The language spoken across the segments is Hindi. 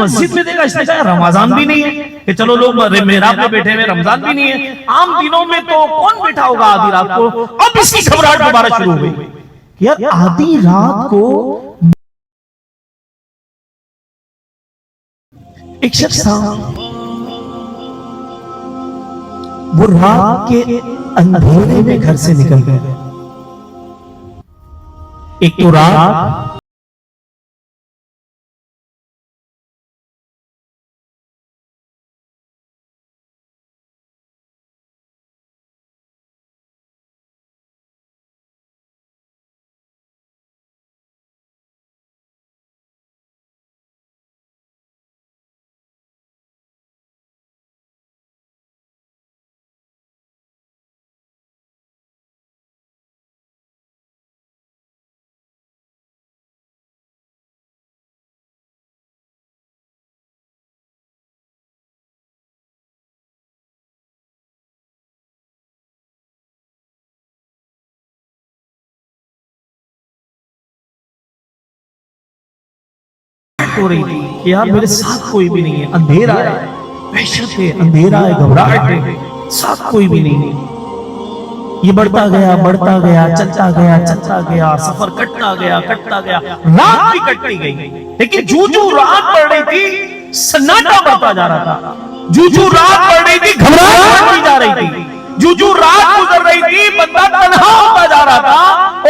मस्जिद में देखा इसने कहा रमजान भी नहीं है कि चलो लोग मेहराब में बैठे हुए, रमजान भी नहीं है, आम दिनों में तो कौन बैठा होगा आधी रात को। अब इसकी घबराहट दोबारा शुरू हो गई। यार आधी रात को एक शख्स था, वो रात के अंधेरे में घर से निकल गया। एक तो रात हो रही थी कि यार मेरे साथ कोई भी नहीं है, अंधेरा है, वहशत है, अंधेरा है, घबराहट है, साथ कोई भी नहीं है। ये बढ़ता गया, चलता गया, सफर कटता गया, रात भी कटती गई। लेकिन जो रात पड़ रही थी सन्नाटा बढ़ता जा रहा था, जो रात पड़ रही थी घबराहट बढ़ती जा रही थी, जो रात गुजर रही थी बंदा तन्हा होता जा रहा था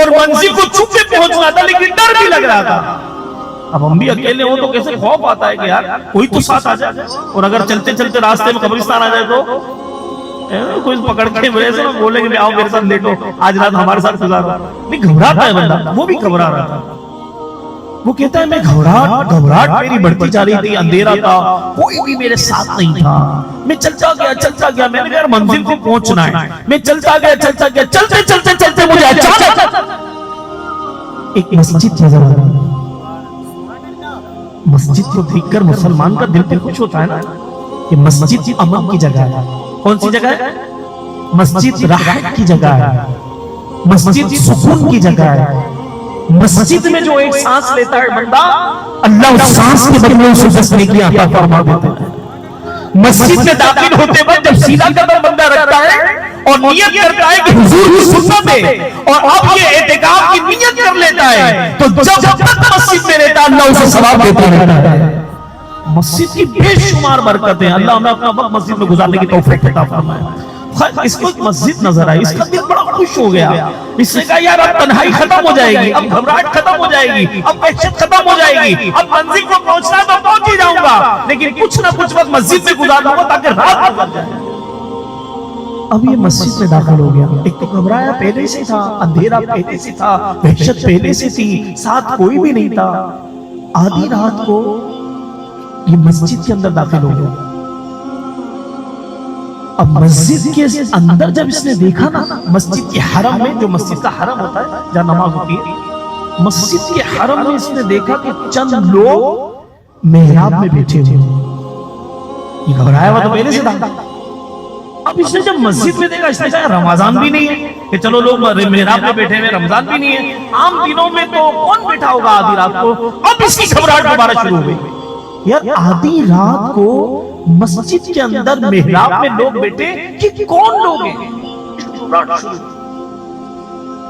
और मंजिल को छुप के पहुंचना था, लेकिन डर भी लग रहा था। अब हम भी अकेले हो तो कैसे खौफ आता है कि यार कोई तो साथ आ जाए, और अगर चलते चलते रास्ते में कब्रिस्तान आ जाए तो कोई पकड़ के वैसे ना बोले कि आओ मेरे साथ लेटो, आज रात हमारे साथ गुजारो। नहीं, घबराता है बंदा, वो भी घबरा रहा था। वो कहता है मैं घबराहट मेरी बढ़ती जा रही थी, अंधेरा था, कोई भी मेरे साथ नहीं था, मैं चलता गया, मैंने यार मंजिल को पहुंचना है, मैं चलता गया, चलते मुझे अचानक एक मस्जिद नजर आई। मस्जिद को देखकर मुसलमान का दिल पे खुश होता है ना, कि मस्जिद अमन की जगह है। कौन सी जगह है? मस्जिद राहत की जगह है, मस्जिद सुकून की जगह है। मस्जिद में जो एक सांस लेता है बंदा, अल्लाह उस सांस के बदले उसे 10 नेकी अता फरमा देता है। मस्जिद में दाखिल होते वक्त जब सीधा कदम बंदा रखता है और नियत करता है कि हुजूर की सुन्नत है, और अब ये एतिकाफ की नियत कर लेता है, तो जब तक मस्जिद में रहता है अल्लाह उसे सवाब देता रहता है। मस्जिद की बेशुमार बरकतें, अल्लाह हमें अपना वक्त मस्जिद में गुजारने की तौफीक अता फरमाए। इसको एक मस्जिद नजर आई, इसका दिल बड़ा खुश हो गया। इसने कहा यार अब तन्हाई खत्म हो जाएगी, अब घबराहट खत्म हो जाएगी, अब वहशत खत्म हो जाएगी, अब मंजिल को पहुंचना तो पहुंच ही जाऊंगा, लेकिन कुछ ना कुछ वक्त मस्जिद में गुजारूंगा ताकि रात गुजर जाए। अब ये मस्जिद में दाखिल हो गया। एक तो घबराया पहले से था, अंधेरा पहले से था, वहशत पहले से थी, साथ कोई भी नहीं था। आधी रात को ये मस्जिद के अंदर दाखिल हो गया। अब मस्जिद के अंदर जब इसने देखा ना, मस्जिद के हरम में, जो मस्जिद का हरम होता है जहां नमाज होती है, मस्जिद के हरम में इसने देखा कि चंद लोग मेहराब में बैठे हुए। ये घबराया हुआ तो पहले से था। अब इसने जब मस्जिद में देखा, इसने कहा रमजान भी नहीं है कि चलो लोग मेहराब में बैठे हुए, रमजान भी नहीं है, आम दिनों में तो कौन बैठा होगा आधी रात को। अब इसकी घबराहट दोबारा शुरू हो गई। यार आधी रात को मस्जिद के अंदर मेहराब में लोग बैठे कि कौन लोग हैं।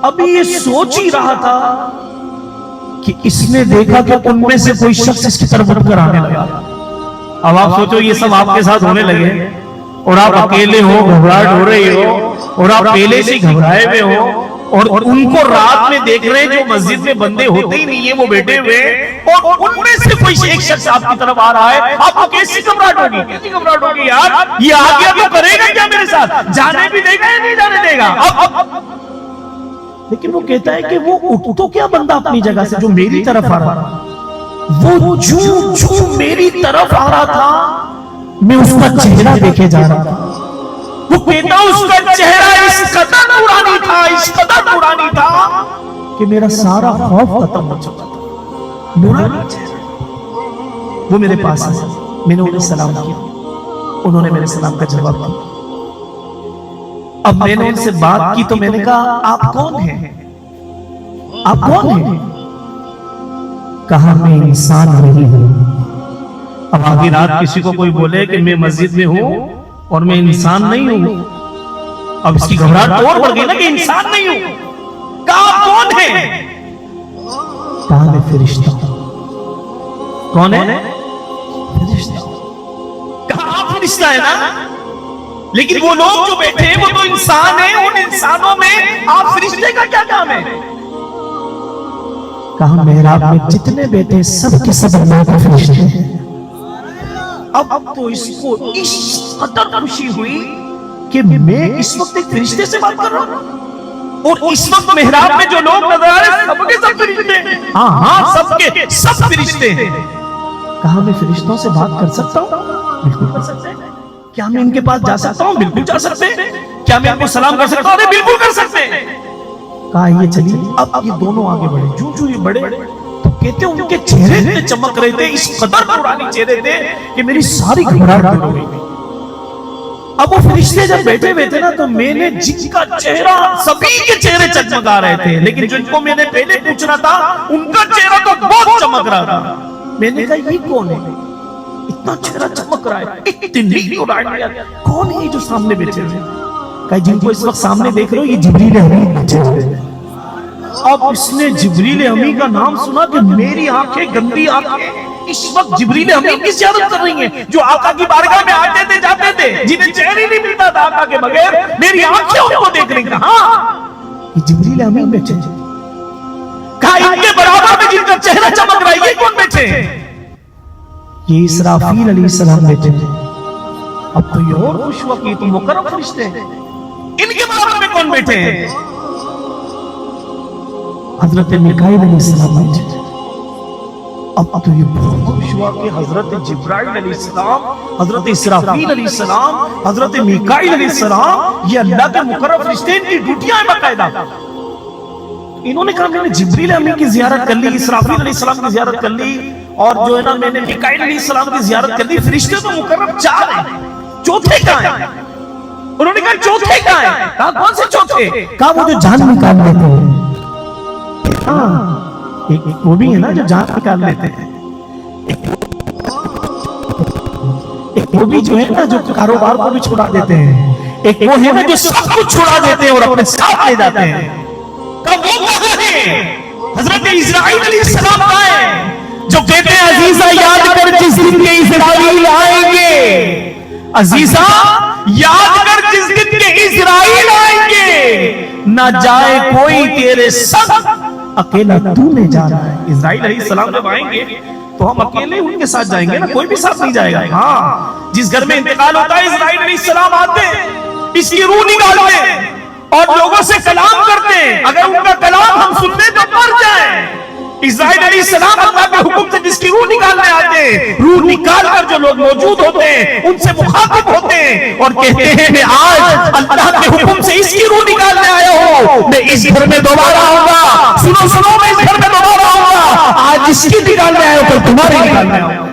अभी ये सोच ही रहा था कि इसने देखा कि उनमें से कोई शख्स इसकी तरफ उठकर आने लगा। अब आप सोचो ये सब आपके साथ होने लगे और आप अकेले हो, घबराहट हो रही हो, और आप पहले से घबराए हुए हो, और उनको रात में देख रहे हैं जो मस्जिद में बंदे होते ही नहीं है, वो बैठे हुए, और उनमें से कोई एक शख्स आपकी तरफ आ रहा है। आपको कैसी घबराहट होगी, कैसी घबराहट होगी यार, ये आ गया तो करेगा क्या मेरे साथ, जाने भी देगा या नहीं जाने देगा। लेकिन वो कहता है कि वो उठ तो क्या बंदा अपनी जगह से जो मेरी तरफ आ रहा था, वो जो मेरी तरफ आ रहा था, मैं उसका चेहरा देखे जा रहा था। वो कहता उसका चेहरा इस कदर नूरानी था, इस कदर नूरानी था कि मेरा सारा खौफ खत्म हो चुका था। नूरानी चेहरा। वो मेरे पास आए, मैंने उन्हें सलाम किया, उन्होंने मेरे सलाम का जवाब दिया। अब मैंने उनसे बात की तो मैंने कहा आप कौन हैं, आप कौन हैं? कहा मैं इंसान नहीं हूं, अब आधी रात किसी को कोई बोले कि मैं मस्जिद में हूं और मैं इंसान नहीं हूं, अब इसकी घबराहट और बढ़ गई ना कि इंसान नहीं हूं। कहा कौन है? कहा मैं फरिश्ता हूं। कौन है? फरिश्ता। कहा आप फरिश्ता है ना, लेकिन वो लोग जो बैठे हैं वो तो इंसान है, उन इंसानों में आप फरिश्ते का क्या काम है? कहा मेहराब में जितने बैठे सब के सब अल्लाह के फरिश्ते हैं। अब तो इसको इस कदर खुशी हुई कि मैं इस वक्त एक फरिश्ते से बात कर रहा हूं, और इस वक्त मेहराब में जो लोग नजर आ रहे हैं सबके सब फरिश्ते हैं। हाँ हाँ, सबके सब फरिश्ते हैं। कहा मैं फरिश्तों से बात कर सकता हूं? बिल्कुल कर सकते हैं। क्या मैं इनके पास जा सकता हूं? बिल्कुल जा सकते हैं। क्या मैं इनको सलाम कर सकता हूं? अरे बिल्कुल कर सकते हैं। कहा ये चलिए। अब ये दोनों आगे बढ़े, जू ये बढ़े तो कहते उनके चेहरे इतने चमक रहे थे, इस कदर पुराने चेहरे थे कि मेरी सारी घबराहट दूर हो गई। अब वो फरिश्ते जब बैठे हुए थे ना, तो मैंने जिनका चेहरा, सभी के चेहरे चमका रहे थे, लेकिन जिनको मैंने पहले पूछना था उनका चेहरा तो बहुत चमक रहा था। मैंने कहा ये कौन है, इतना चेहरा चमक रहा है, इतनी उड़ान, कौन है जो सामने बैठे हुए? कहा जिनको इस वक्त सामने देख रहे हो ये जिब्रील अमीन बैठे हुए हैं। अब इसने जिब्रील अमीन का नाम सुना कि मेरी आंखें, गंदी आंखें इस वक्त जिब्रील अमीन की ज़ियारत कर रही हैं, जो आका की बारगाह में आते थे जाते थे, जिन्हें चेहरा नहीं मिलता था आका के बगैर, मेरी आंखें उनको देख रही हैं। हाँ, ये जिब्रील अमीन बैठे हैं। कहा इनके बराबर में जिनका चेहरा चमक रहा है ये कौन बैठे हैं? ये इसराफील अलैहिस्सलाम बैठे हैं। अब तो ये और खुश हुआ कि तुम मुकर्रम फरिश्ते हैं। इनके बराबर में कौन बैठे हैं? हजरत मिकाईल अलैहिस्सलाम बैठे हैं। अब तो ये बहुत खुश हुआ कि हजरत जिब्राइल अलैहिस्सलाम, हजरत इसराफील अलैहिस्सलाम, हजरत मिकाईल अलैहिस्सलाम ये अल्लाह के मुकर्रम फरिश्ते, इनकी ड्यूटियां हैं बाकायदा। इन्होंने कहा मैंने जिब्रील अमीन की जियारत कर ली, इसराफील अलैहिस्सलाम की जियारत कर ली, और जो है ना मैंने मिकाईल अलैहिस्सलाम की जियारत कर ली। फरिश्ते तो मुकर्रम 4 हैं, चौथे कहां है? उन्होंने कहा चौथे कहां है? कहा कौन से चौथे? कहा वो जो जान निकाल लेते हैं। हाँ, एक वो भी है ना जो जान निकाल लेते हैं, एक वो भी जो है ना जो कारोबार को भी छुड़ा देते हैं, एक वो है ना जो सब कुछ छुड़ा देते हैं और अपने साथ ले जाते हैं। कब वो कहां है? हजरत इस्राईल अलैहिस्सलाम कहां है जो कहते हैं अजीजा याद कर जिस दिन के इस्राईल आएंगे, अजीजा याद कर जिस दिन के इस्राईल आएंगे, ना जाए कोई तेरे संग, अकेला तूने जाना है। इस्राईल अलैहिस्सलाम जब आएंगे तो हम अकेले उनके साथ जाएंगे ना, कोई भी साथ नहीं जाएगा। हाँ, जिस घर में इंतकाल होता है इस्राईल अलैहिस्सलाम आते हैं, इसकी रूह निकालते हैं और लोगों से कलाम करते हैं। अगर उनका कलाम हम सुनने तो मर जाए। इस्राईल अलैहिस्सलाम अल्लाह के हुक्म से जिसकी रूह निकालने आते हैं, रूह निकाल कर जो लोग मौजूद होते हैं उनसे मुखातिब होते हैं और कहते हैं मैं आज अल्लाह के हुक्म से इसकी रूह निकालने आया हूँ, मैं इस घर में दोबारा आऊंगा। सुनो सुनो, मैं इस घर में दोबारा आऊंगा। आज इसकी निकालने आया हूँ, कल तुम्हारे निकालने आया हूँ।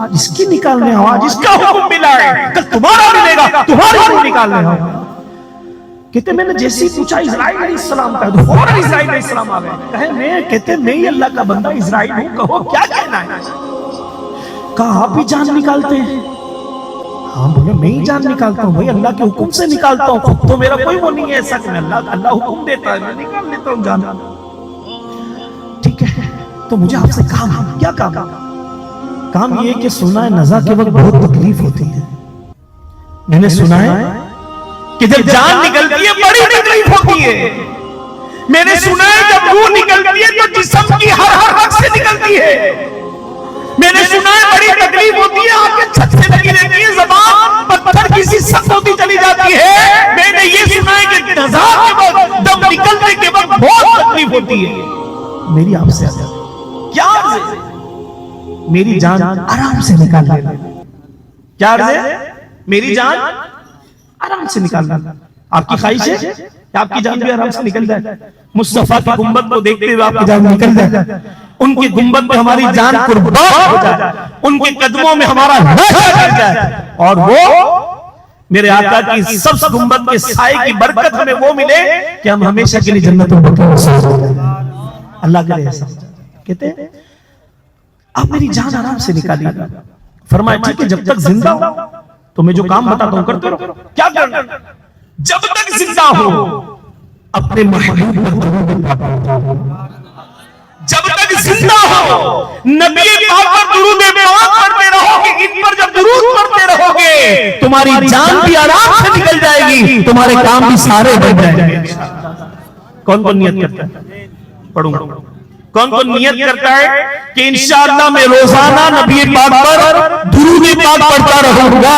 आज इसकी निकालने आओ, आज इसका हुक्म मिला है, कल तुम्हारा मिलेगा, तुम्हारी रूह निकालने आओ। कहते मैंने जैसे ही पूछा इस्राईल अलैहिस्सलाम का, तो फौरन इस्राईल अलैहिस्सलाम आ गए। कहे मैं, कहते मैं ही अल्लाह का बंदा इस्राईल हूं, कहो क्या कहना है? कहा आप भी जान निकालते हैं? हाँ बोले मैं ही जान निकालता हूँ भाई, अल्लाह के हुक्म से निकालता हूँ, खुद तो मेरा कोई वो नहीं है ऐसा कि अल्लाह हुक्म देता है मैं निकाल लेता हूँ जान। ठीक है, तो मुझे आपसे काम, क्या काम ये कि सुना है नज़ा के वक्त बहुत तकलीफ होती है। मैंने सुना है कि जब जान निकलती है बड़ी तकलीफ होती है। मैंने सुना है जब रूह निकलती है तो जिस्म की हर रग से निकलती है। मैंने सुना है बड़ी तकलीफ होती है, आपके छत से लगी रहती है, ज़बान पत्थर की सी सख्त होती चली जाती है। मैंने ये सुना है कि नज़ा के वक्त, दम निकलने के वक्त बहुत तकलीफ होती है। मेरी आपसे क्या अर्ज़ है? मेरी जान आराम से निकाल लेना। क्या अर्ज़ है? मेरी जान आराम से निकालना। आपकी ख्वाहिश है कि आपकी जान भी आराम से निकल जाए। मुस्तफा की गुंबद को देखते हुए आपकी जान निकल जाए, उनके गुंबद में हमारी जान कुर्बान हो जाए, उनके कदमों में हमारा नशा कर जाए, और वो मेरे आका की सब गुंबद के साए की बरकत हमें वो मिले कि हम हमेशा के लिए जन्नत में बतौर अल्लाह करे ऐसा। कहते आप मेरी जान आराम से निकालिएगा। फरमाया ठीक है, जब तक जिंदा हो तो मैं जो काम बताता हूं करते रहो। क्या करना? जब तक जिंदा हो अपने महबूब पर दुरूद पढ़ो। जब तक जिंदा हो नबी पाक पर दुरूद पाक पढ़ते रहोगे। इन पर जब दुरूद पढ़ते रहोगे तुम्हारी जान भी आराम से निकल जाएगी, तुम्हारे काम भी सारे बन जाएंगे। कौन कौन नियत करता है? पढ़ूंगा। कौन कौन नियत करता है कि इंशाअल्लाह मैं रोजाना नबी पाक पर दुरूद पाक पढ़ता रहूंगा?